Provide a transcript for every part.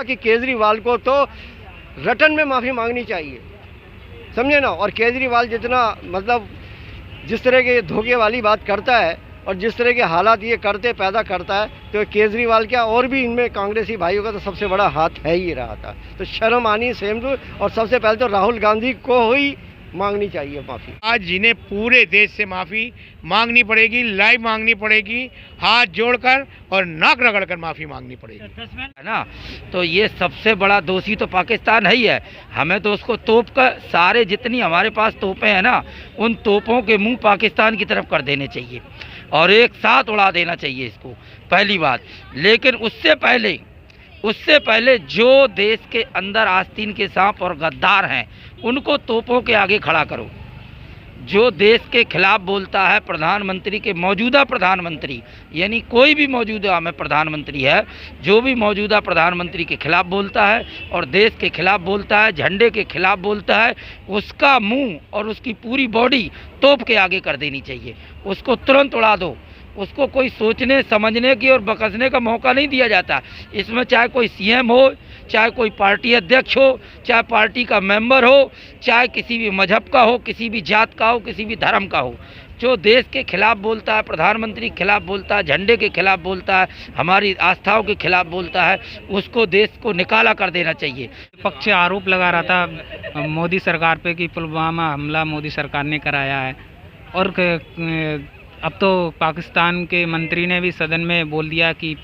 कि केजरीवाल को तो रिटर्न में माफ़ी मांगनी चाहिए, समझे ना। और केजरीवाल जितना मतलब जिस तरह के धोखे वाली बात करता है और जिस तरह के हालात ये पैदा करता है, तो केजरीवाल क्या और भी इनमें कांग्रेसी भाइयों का तो सबसे बड़ा हाथ है ही रहा था। तो शर्म आनी सेम टू, और सबसे पहले तो राहुल गांधी को ही मांगनी चाहिए माफ़ी। आज जिन्हें पूरे देश से माफ़ी मांगनी पड़ेगी, लाइव मांगनी पड़ेगी, हाथ जोड़कर और नाक रगड़कर माफ़ी मांगनी पड़ेगी, है ना। तो ये सबसे बड़ा दोषी तो पाकिस्तान है ही है। हमें तो उसको तोप कर सारे जितनी हमारे पास तोपें हैं ना, उन तोपों के मुंह पाकिस्तान की तरफ कर देने चाहिए और एक साथ उड़ा देना चाहिए इसको, पहली बात। लेकिन उससे पहले जो देश के अंदर आस्तीन के सांप और गद्दार हैं, उनको तोपों के आगे खड़ा करो। जो देश के खिलाफ बोलता है, प्रधानमंत्री के मौजूदा प्रधानमंत्री, यानी कोई भी मौजूदा में प्रधानमंत्री है, जो भी मौजूदा प्रधानमंत्री के खिलाफ बोलता है और देश के खिलाफ बोलता है, झंडे के खिलाफ बोलता है, उसका मुंह और उसकी पूरी बॉडी तोप के आगे कर देनी चाहिए। उसको तुरंत उड़ा दो। उसको कोई सोचने समझने की और बकसने का मौका नहीं दिया जाता। इसमें चाहे कोई सीएम हो, चाहे कोई पार्टी अध्यक्ष हो, चाहे पार्टी का मेंबर हो, चाहे किसी भी मजहब का हो, किसी भी जात का हो, किसी भी धर्म का हो, जो देश के खिलाफ बोलता है, प्रधानमंत्री के खिलाफ बोलता है, झंडे के खिलाफ बोलता है, हमारी आस्थाओं के खिलाफ बोलता है, उसको देश को निकाला कर देना चाहिए। पक्ष आरोप लगा रहा था मोदी सरकार पे कि पुलवामा हमला मोदी सरकार ने कराया है, और अब तो पाकिस्तान के मंत्री ने भी सदन में बोल दिया कि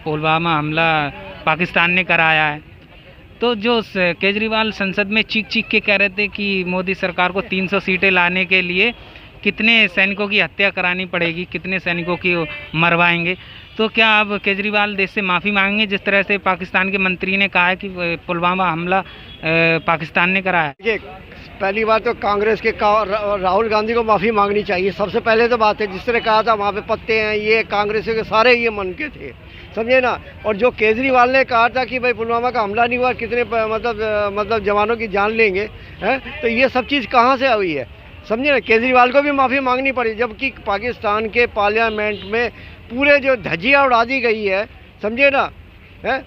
पुलवामा हमला पाकिस्तान ने कराया है। तो जो केजरीवाल संसद में चीख के कह रहे थे कि मोदी सरकार को 300 सीटें लाने के लिए कितने सैनिकों की हत्या करानी पड़ेगी, कितने सैनिकों की मरवाएंगे, तो क्या अब केजरीवाल देश से माफ़ी मांगेंगे जिस तरह से पाकिस्तान के मंत्री ने कहा है कि पुलवामा हमला पाकिस्तान ने कराया है? पहली बात तो कांग्रेस के राहुल गांधी को माफ़ी मांगनी चाहिए, सबसे पहले तो बात है। जिस तरह कहा था वहाँ पे पत्ते हैं, ये कांग्रेसियों के सारे ये मन के थे, समझे ना। और जो केजरीवाल ने कहा था कि भाई पुलवामा का हमला नहीं हुआ, कितने मतलब जवानों की जान लेंगे, हैं, तो ये सब चीज़ कहाँ से हुई है, समझे ना। केजरीवाल को भी माफ़ी मांगनी पड़ी, जबकि पाकिस्तान के पार्लियामेंट में पूरे जो धज्जियाँ उड़ा दी गई है, समझे ना, है।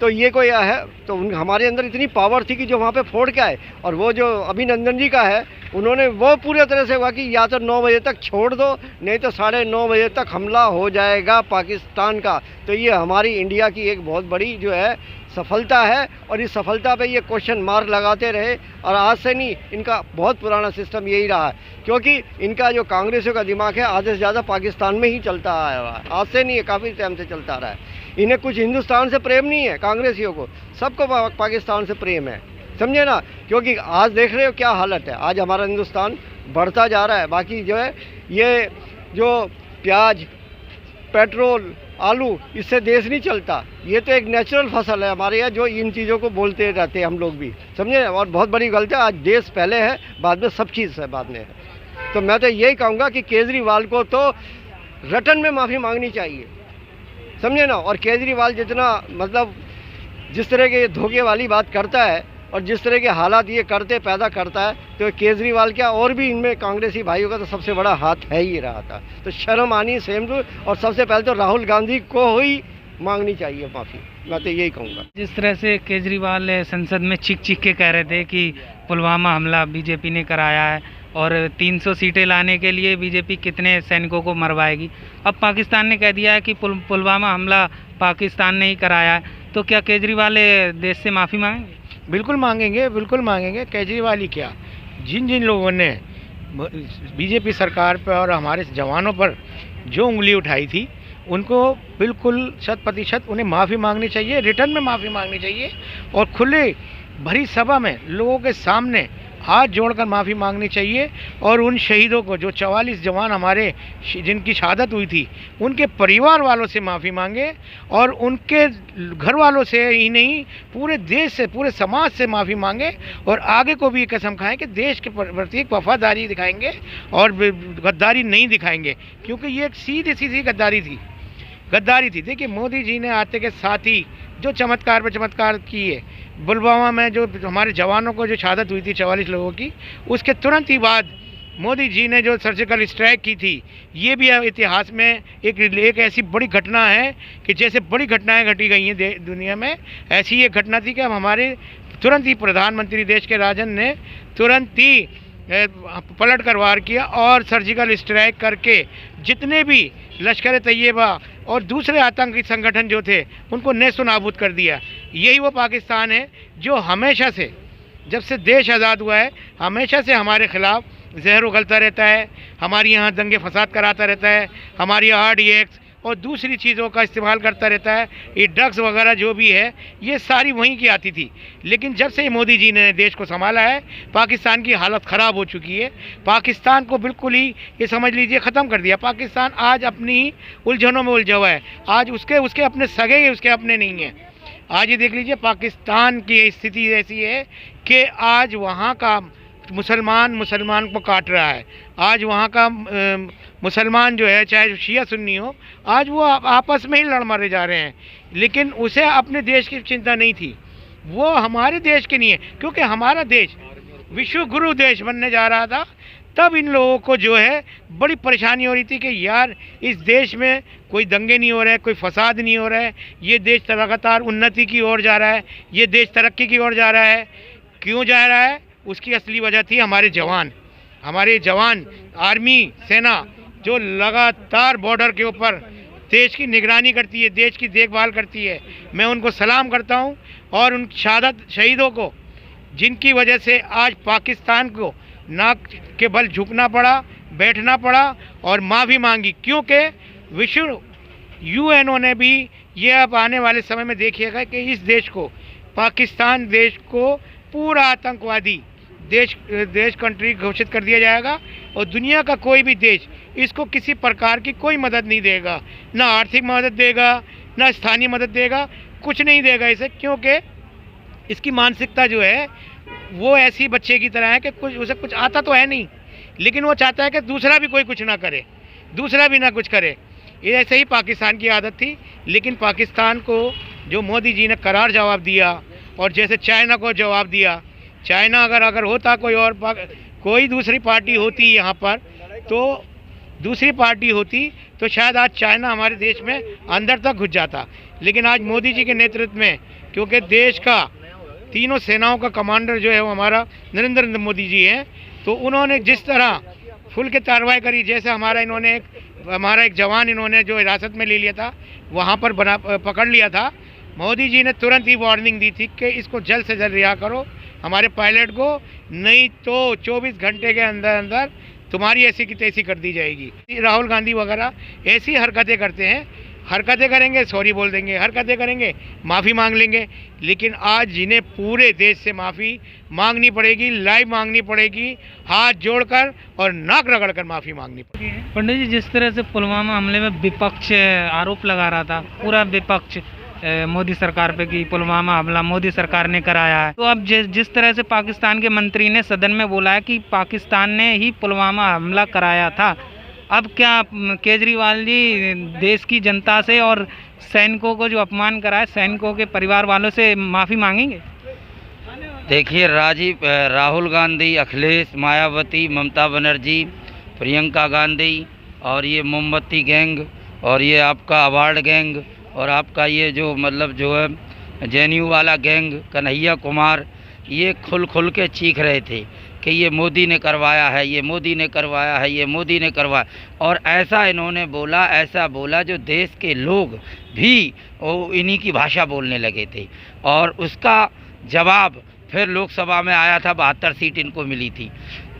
तो ये कोई है, तो हमारे अंदर इतनी पावर थी कि जो वहाँ पे फोड़ के आए। और वो जो अभिनंदन जी का है, उन्होंने वो पूरे तरह से हुआ कि या तो 9 बजे तक छोड़ दो, नहीं तो 9:30 बजे तक हमला हो जाएगा पाकिस्तान का। तो ये हमारी इंडिया की एक बहुत बड़ी जो है सफलता है, और इस सफलता पे ये क्वेश्चन मार्क लगाते रहे। और आज से नहीं, इनका बहुत पुराना सिस्टम यही रहा है, क्योंकि इनका जो कांग्रेसियों का दिमाग है आधे से ज़्यादा पाकिस्तान में ही चलता आया हुआ है, आज से नहीं है, काफ़ी टाइम से चलता आ रहा है। इन्हें कुछ हिंदुस्तान से प्रेम नहीं है, कांग्रेसियों को सबको पाकिस्तान से प्रेम है, समझे ना। क्योंकि आज देख रहे हो क्या हालत है, आज हमारा हिंदुस्तान बढ़ता जा रहा है। बाकी जो है ये जो प्याज, पेट्रोल, आलू, इससे देश नहीं चलता। ये तो एक नेचुरल फसल है हमारे यहाँ, जो इन चीज़ों को बोलते रहते हैं हम लोग भी, समझे। और बहुत बड़ी गलती है, आज देश पहले है, बाद में सब चीज़ है बाद में है। तो मैं तो यही कहूँगा कि केजरीवाल को तो रिटर्न में माफ़ी मांगनी चाहिए, समझे ना। और केजरीवाल जितना मतलब जिस तरह के धोखे वाली बात करता है और जिस तरह के हालात ये पैदा करता है, तो केजरीवाल क्या और भी इनमें कांग्रेसी भाइयों का तो सबसे बड़ा हाथ है ही रहा था। तो शर्म आनी सेम टू, और सबसे पहले तो राहुल गांधी को ही मांगनी चाहिए माफ़ी, मैं तो यही कहूँगा। जिस तरह से केजरीवाल संसद में चीख के कह रहे थे कि पुलवामा हमला बीजेपी ने कराया है और 300 सीटें लाने के लिए बीजेपी कितने सैनिकों को मरवाएगी, अब पाकिस्तान ने कह दिया है कि पुलवामा हमला पाकिस्तान ने ही कराया है, तो क्या केजरीवाल देश से माफ़ी मांगेंगे? बिल्कुल मांगेंगे, बिल्कुल मांगेंगे। केजरीवाल ही क्या, जिन लोगों ने बीजेपी सरकार पर और हमारे जवानों पर जो उंगली उठाई थी, उनको बिल्कुल 100% उन्हें माफ़ी मांगनी चाहिए, रिटर्न में माफ़ी मांगनी चाहिए, और खुले भरी सभा में लोगों के सामने हाथ जोड़कर माफ़ी मांगनी चाहिए। और उन शहीदों को, जो 44 जवान हमारे जिनकी शहादत हुई थी, उनके परिवार वालों से माफ़ी मांगे, और उनके घर वालों से ही नहीं, पूरे देश से, पूरे समाज से माफ़ी मांगे। और आगे को भी कसम खाएं कि देश के प्रति एक वफादारी दिखाएंगे और गद्दारी नहीं दिखाएंगे, क्योंकि ये एक सीधी सीधी गद्दारी थी। देखिए, मोदी जी ने आते के साथ ही जो चमत्कार पर चमत्कार किए, पुलवामा में जो हमारे जवानों को जो शहादत हुई थी 44 लोगों की, उसके तुरंत ही बाद मोदी जी ने जो सर्जिकल स्ट्राइक की थी, ये भी इतिहास में एक ऐसी बड़ी घटना है कि जैसे बड़ी घटनाएं घटी गई हैं दुनिया में, ऐसी एक घटना थी कि अब हमारे तुरंत ही प्रधानमंत्री देश के राजन ने तुरंत ही पलट कर वार किया और सर्जिकल स्ट्राइक करके जितने भी लश्कर तैयबा और दूसरे आतंकी संगठन जो थे उनको नेस्त नाबूद कर दिया। यही वो पाकिस्तान है जो हमेशा से, जब से देश आज़ाद हुआ है, हमेशा से हमारे ख़िलाफ़ जहर उगलता रहता है, हमारे यहाँ दंगे फसाद कराता रहता है, हमारे यहाँ RDX और दूसरी चीज़ों का इस्तेमाल करता रहता है। ये ड्रग्स वगैरह जो भी है ये सारी वहीं की आती थी। लेकिन जब से मोदी जी ने देश को संभाला है, पाकिस्तान की हालत ख़राब हो चुकी है। पाकिस्तान को बिल्कुल ही ये समझ लीजिए ख़त्म कर दिया। पाकिस्तान आज अपनी ही उलझनों में उलझा हुआ है। आज उसके अपने सगे ही उसके अपने नहीं हैं। आज ये देख लीजिए पाकिस्तान की स्थिति ऐसी है कि आज वहाँ का मुसलमान को काट रहा है। आज वहाँ का मुसलमान जो है, चाहे शिया सुन्नी हो, आज वो आपस में ही लड़ मारे जा रहे हैं। लेकिन उसे अपने देश की चिंता नहीं थी, वो हमारे देश के नहीं है, क्योंकि हमारा देश विश्व गुरु देश बनने जा रहा था। तब इन लोगों को जो है बड़ी परेशानी हो रही थी कि यार इस देश में कोई दंगे नहीं हो रहे, कोई फसाद नहीं हो रहा है, ये देश लगातार उन्नति की ओर जा रहा है, ये देश तरक्की की ओर जा रहा है। क्यों जा रहा है? उसकी असली वजह थी हमारे जवान आर्मी सेना जो लगातार बॉर्डर के ऊपर देश की निगरानी करती है, देश की देखभाल करती है। मैं उनको सलाम करता हूं और उन शहीदों को, जिनकी वजह से आज पाकिस्तान को नाक के बल झुकना पड़ा, बैठना पड़ा और माफ़ी मांगी। क्योंकि विश्व UN ने भी ये अब आने वाले समय में देखिएगा कि इस देश को, पाकिस्तान देश को पूरा आतंकवादी देश कंट्री घोषित कर दिया जाएगा और दुनिया का कोई भी देश इसको किसी प्रकार की कोई मदद नहीं देगा, ना आर्थिक मदद देगा, ना स्थानीय मदद देगा, कुछ नहीं देगा इसे। क्योंकि इसकी मानसिकता जो है वो ऐसी बच्चे की तरह है कि उसे कुछ आता तो है नहीं, लेकिन वो चाहता है कि दूसरा भी कोई कुछ ना करे, दूसरा भी ना कुछ करे। ये ऐसे ही पाकिस्तान की आदत थी। लेकिन पाकिस्तान को जो मोदी जी ने करार जवाब दिया, और जैसे चाइना को जवाब दिया, चाइना अगर होता कोई दूसरी पार्टी होती यहाँ पर, तो दूसरी पार्टी होती तो शायद आज चाइना हमारे देश में अंदर तक घुस जाता। लेकिन आज मोदी जी के नेतृत्व में, क्योंकि देश का तीनों सेनाओं का कमांडर जो है वो हमारा नरेंद्र मोदी जी हैं, तो उन्होंने जिस तरह खुल के कार्रवाई करी, जैसे हमारा एक जवान इन्होंने जो हिरासत में ले लिया था, वहाँ पर पकड़ लिया था। मोदी जी ने तुरंत ही वार्निंग दी थी कि इसको जल्द से जल्द रिहा करो हमारे पायलट को, नहीं तो 24 घंटे के अंदर अंदर तुम्हारी ऐसी की तैसी कर दी जाएगी। राहुल गांधी वगैरह ऐसी हरकतें करते हैं, हरकतें करेंगे सॉरी बोल देंगे, हरकतें करेंगे माफ़ी मांग लेंगे। लेकिन आज जिन्हें पूरे देश से माफ़ी मांगनी पड़ेगी, लाइव मांगनी पड़ेगी, हाथ जोड़कर और नाक रगड़कर माफ़ी मांगनी पड़ेगी। पंडित जी, जिस तरह से पुलवामा हमले में विपक्ष आरोप लगा रहा था, पूरा विपक्ष मोदी सरकार पे कि पुलवामा हमला मोदी सरकार ने कराया है, तो अब जिस तरह से पाकिस्तान के मंत्री ने सदन में बोला है कि पाकिस्तान ने ही पुलवामा हमला कराया था, अब क्या केजरीवाल जी देश की जनता से और सैनिकों को जो अपमान करा है, सैनिकों के परिवार वालों से माफ़ी मांगेंगे? देखिए राहुल गांधी, अखिलेश, मायावती, ममता बनर्जी, प्रियंका गांधी और ये मोमबत्ती गैंग और ये आपका अवार्ड गैंग और आपका ये जो जो है JNU वाला गैंग, कन्हैया कुमार, ये खुल के चीख रहे थे कि ये मोदी ने करवाया है, ये मोदी ने करवाया है, ये मोदी ने करवाया। और ऐसा इन्होंने बोला, ऐसा बोला जो देश के लोग भी इन्हीं की भाषा बोलने लगे थे। और उसका जवाब फिर लोकसभा में आया था, 72 सीट इनको मिली थी।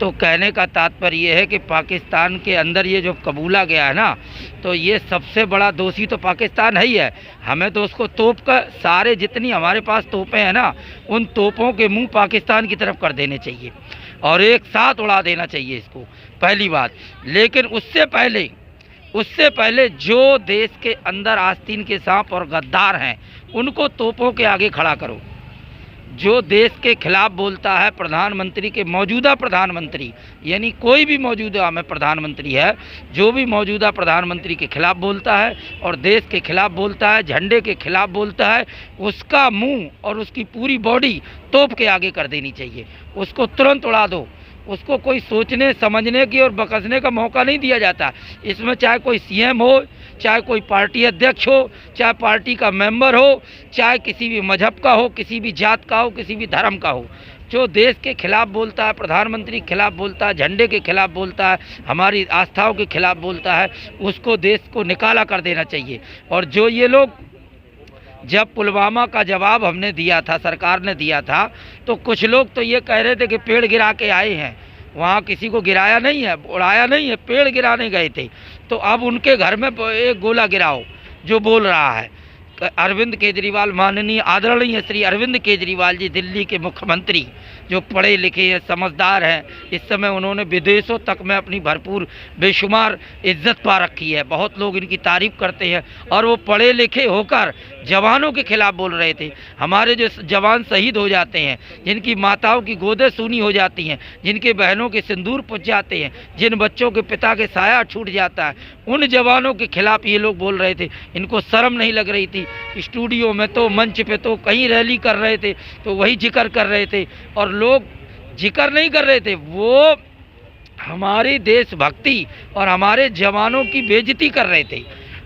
तो कहने का तात्पर्य ये है कि पाकिस्तान के अंदर ये जो कबूला गया है ना, तो ये सबसे बड़ा दोषी तो पाकिस्तान है ही है। हमें तो उसको तोप कर, सारे जितनी हमारे पास तोपें हैं ना, उन तोपों के मुंह पाकिस्तान की तरफ कर देने चाहिए और एक साथ उड़ा देना चाहिए इसको, पहली बात। लेकिन उससे पहले जो देश के अंदर आस्तीन के सांप और गद्दार हैं, उनको तोपों के आगे खड़ा करो। जो देश के खिलाफ बोलता है प्रधानमंत्री के, मौजूदा प्रधानमंत्री, यानी कोई भी मौजूदा में प्रधानमंत्री है, जो भी मौजूदा प्रधानमंत्री के खिलाफ बोलता है और देश के खिलाफ बोलता है, झंडे के खिलाफ बोलता है, उसका मुंह और उसकी पूरी बॉडी तोप के आगे कर देनी चाहिए। उसको तुरंत उड़ा दो। उसको कोई सोचने समझने की और बकसने का मौका नहीं दिया जाता। इसमें चाहे कोई सीएम हो, चाहे कोई पार्टी अध्यक्ष हो, चाहे पार्टी का मेंबर हो, चाहे किसी भी मजहब का हो, किसी भी जात का हो, किसी भी धर्म का हो, जो देश के खिलाफ बोलता है, प्रधानमंत्री के खिलाफ बोलता है, झंडे के खिलाफ बोलता है, हमारी आस्थाओं के खिलाफ बोलता है, उसको देश को निकाला कर देना चाहिए। और जो ये लोग, जब पुलवामा का जवाब हमने दिया था, सरकार ने दिया था, तो कुछ लोग तो ये कह रहे थे कि पेड़ गिरा के आए हैं, वहाँ किसी को गिराया नहीं है, उड़ाया नहीं है, पेड़ गिराने गए थे। तो अब उनके घर में एक गोला गिराओ जो बोल रहा है। अरविंद केजरीवाल, माननीय आदरणीय श्री अरविंद केजरीवाल जी, दिल्ली के मुख्यमंत्री, जो पढ़े लिखे हैं, समझदार हैं, इस समय उन्होंने विदेशों तक में अपनी भरपूर बेशुमार इज्जत पा रखी है, बहुत लोग इनकी तारीफ करते हैं। और वो पढ़े लिखे होकर जवानों के खिलाफ बोल रहे थे। हमारे जो जवान शहीद हो जाते हैं, जिनकी माताओं की गोदें सूनी हो जाती हैं, जिनके बहनों के सिंदूर पुज जाते हैं, जिन बच्चों के पिता के साया छूट जाता है, उन जवानों के खिलाफ ये लोग बोल रहे थे। इनको शर्म नहीं लग रही थी। स्टूडियो में तो, मंच पे तो, कहीं रैली कर रहे थे तो वही जिक्र कर रहे थे, और लोग जिक्र नहीं कर रहे थे, वो हमारी देशभक्ति और हमारे जवानों की बेइज्जती कर रहे थे।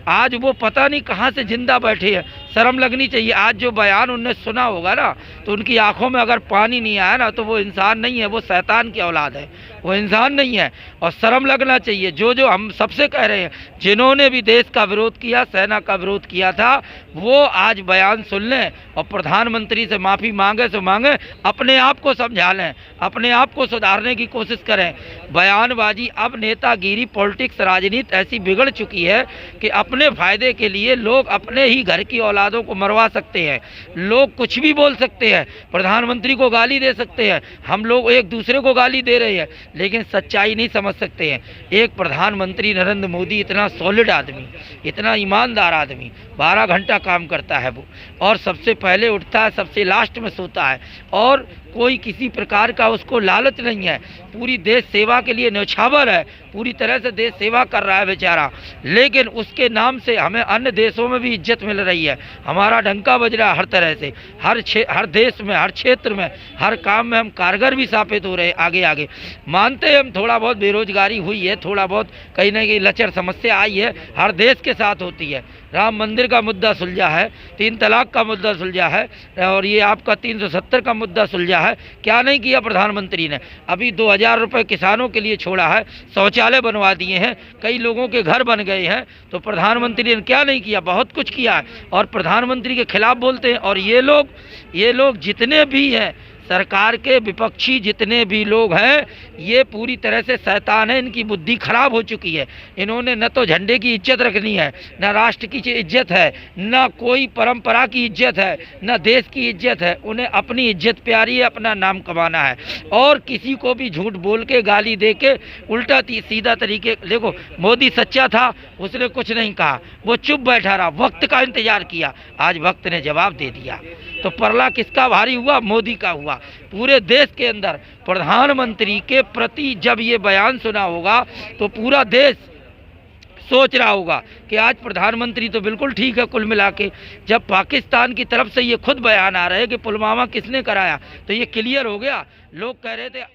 आज वो पता नहीं कहाँ से जिंदा बैठे हैं, शर्म लगनी चाहिए। आज जो बयान उनने सुना होगा ना, तो उनकी आंखों में अगर पानी नहीं आया ना, तो वो इंसान नहीं है, वो शैतान की औलाद है, वो इंसान नहीं है। और शर्म लगना चाहिए। जो हम सबसे कह रहे हैं, जिन्होंने भी देश का विरोध किया, सेना का विरोध किया था, वो आज बयान सुन लें और प्रधानमंत्री से माफ़ी मांगे तो मांगे, अपने आप को समझा लें, अपने आप को सुधारने की कोशिश करें। बयानबाजी, अब नेतागिरी, पॉलिटिक्स, राजनीति ऐसी बिगड़ चुकी है कि अपने फ़ायदे के लिए लोग अपने ही घर की औलादों को मरवा सकते हैं। लोग कुछ भी बोल सकते हैं, प्रधानमंत्री को गाली दे सकते हैं, हम लोग एक दूसरे को गाली दे रहे हैं, लेकिन सच्चाई नहीं समझ सकते हैं। एक प्रधानमंत्री नरेंद्र मोदी, इतना सॉलिड आदमी, इतना ईमानदार आदमी, 12 घंटा काम करता है वो, और सबसे पहले उठता है, सबसे लास्ट में सोता है, और कोई किसी प्रकार का उसको लालच नहीं है। पूरी देश सेवा के लिए न्यौछावर है, पूरी तरह से देश सेवा कर रहा है बेचारा। लेकिन उसके नाम से हमें अन्य देशों में भी इज्जत मिल रही है, हमारा डंका बज रहा है हर तरह से, हर देश में, हर क्षेत्र में, हर काम में हम कारगर भी साबित हो रहे हैं। आगे आगे मानते हैं हम, थोड़ा बहुत बेरोजगारी हुई है, थोड़ा बहुत कहीं ना कहीं लचर समस्या आई है, हर देश के साथ होती है। राम मंदिर का मुद्दा सुलझा है, 3 तलाक का मुद्दा सुलझा है, और ये आपका 370 का मुद्दा सुलझा है। क्या नहीं किया प्रधानमंत्री ने? अभी 2000 रुपये किसानों के लिए छोड़ा है, शौचालय बनवा दिए हैं, कई लोगों के घर बन गए हैं। तो प्रधानमंत्री ने क्या नहीं किया? बहुत कुछ किया है। और प्रधानमंत्री के खिलाफ बोलते हैं। और ये लोग जितने भी हैं, सरकार के विपक्षी जितने भी लोग हैं, ये पूरी तरह से शैतान है, इनकी बुद्धि खराब हो चुकी है। इन्होंने न तो झंडे की इज्जत रखनी है, न राष्ट्र की इज्जत है, न कोई परंपरा की इज्जत है, न देश की इज्जत है। उन्हें अपनी इज्जत प्यारी है, अपना नाम कमाना है, और किसी को भी झूठ बोल के, गाली दे के, उल्टा सीधा तरीके। देखो, मोदी सच्चा था, उसने कुछ नहीं कहा, वो चुप बैठा रहा, वक्त का इंतजार किया, आज वक्त ने जवाब दे दिया। तो परला किसका भारी हुआ? मोदी का हुआ। पूरे देश के अंदर प्रधानमंत्री के प्रति जब ये बयान सुना होगा, तो पूरा देश सोच रहा होगा कि आज प्रधानमंत्री तो बिल्कुल ठीक है। कुल मिला के जब पाकिस्तान की तरफ से ये खुद बयान आ रहे हैं कि पुलवामा किसने कराया, तो ये क्लियर हो गया। लोग कह रहे थे